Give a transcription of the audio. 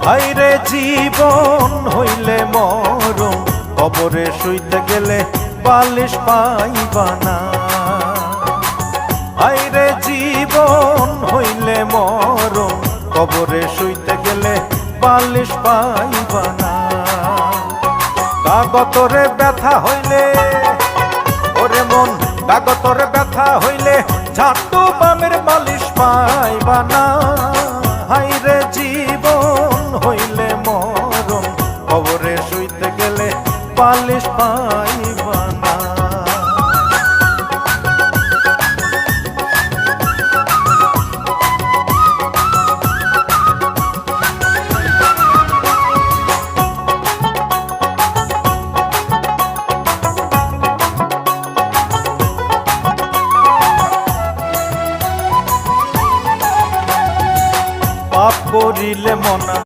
হায়রে জীবন হইলে মরণ, কবরে শুইতে গেলে বালিশ পাইবা না। হায়রে জীবন হইলে মরণ, কবরে শুইতে গেলে বালিশ পাইবা না। কাগতরে ব্যথা হইলে ওরে মন, কাগতরে ব্যথা হইলে ঝাঁটু বামের মালিশ পাইবা না। হায়রে জীবন হইলে মরণ, কবরে শুইতে গেলে বালিশ পাইবা না। পাপ করিলে মনা